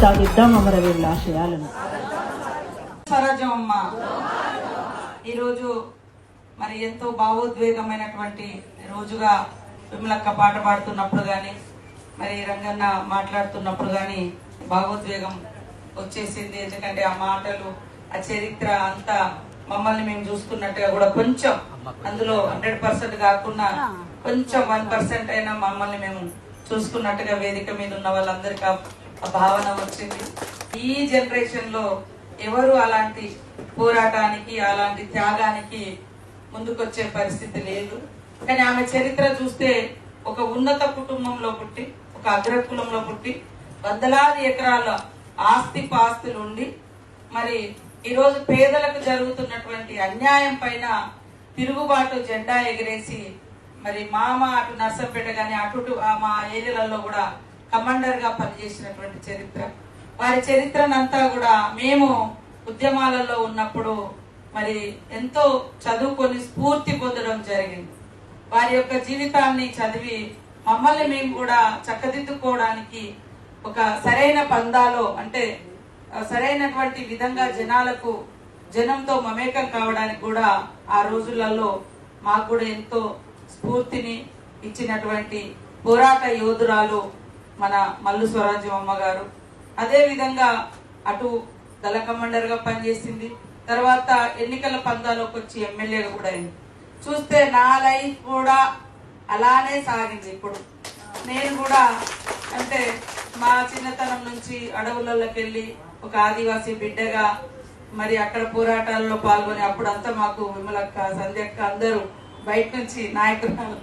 కొనసాగిద్దాం అమరవీరుల ఆశయాలను. స్వరాజ్యమమ్మ ఈరోజు మరి ఎంతో భావోద్వేగమైనటువంటి రోజుగా విమలక్క పాట పాడుతున్నప్పుడు కానీ మరి రంగన్న మాట్లాడుతున్నప్పుడు కానీ భావోద్వేగం వచ్చేసింది. ఎందుకంటే ఆ మాటలు, ఆ చరిత్ర అంతా మమ్మల్ని మేము చూసుకున్నట్టుగా కూడా కొంచెం అందులో 100% కాకుండా కొంచెం 1% అయినా మమ్మల్ని మేము చూసుకున్నట్టుగా వేదిక మీద ఉన్న వాళ్ళందరికీ ఆ భావన వచ్చింది. ఈ జనరేషన్ లో ఎవరు అలాంటి పోరాటానికి, అలాంటి త్యాగానికి ముందుకొచ్చే పరిస్థితి లేదు. కానీ ఆమె చరిత్ర చూస్తే ఒక ఉన్నత కుటుంబంలో పుట్టి, ఒక అగ్రకులంలో పుట్టి, వందలాది ఎకరాల ఆస్తి పాస్తులు ఉండి మరి ఈరోజు పేదలకు జరుగుతున్నటువంటి అన్యాయం పైన తిరుగుబాటు జెండా ఎగిరేసి మరి మామ అటు నర్సంపేట గాని అటు మా ఏరియాలలో కూడా కమాండర్ గా పనిచేసినటువంటి చరిత్ర. వారి చరిత్రనంతా కూడా మేము ఉద్యమాలలో ఉన్నప్పుడు మరి ఎంతో చదువుకొని స్ఫూర్తి పొందడం జరిగింది. వారి యొక్క జీవితాన్ని చదివి మమ్మల్ని మేము కూడా చక్కదిద్దుకోవడానికి ఒక సరైన పందాలో, అంటే సరైనటువంటి విధంగా జనంతో మమేకం కావడానికి కూడా ఆ రోజులలో మాకు కూడా ఎంతో స్ఫూర్తిని ఇచ్చినటువంటి పోరాట యోధురాలు మన మల్లు స్వరాజ్యమమ్మ గారు. అదే విధంగా అటు దళ కమాండర్ గా పనిచేసింది. తర్వాత ఎన్నికల పందాలోకి వచ్చి ఎమ్మెల్యేగా కూడా అయింది. చూస్తే నా లైఫ్ కూడా అలానే సాగింది. ఇప్పుడు నేను కూడా అంటే మా చిన్నతనం నుంచి అడవులలోకి వెళ్ళి ఒక ఆదివాసీ బిడ్డగా మరి అక్కడ పోరాటాల్లో పాల్గొని అప్పుడంతా మాకు విమలక్క, సంధ్యక్క అందరూ బయట నుంచి నాయకురాలు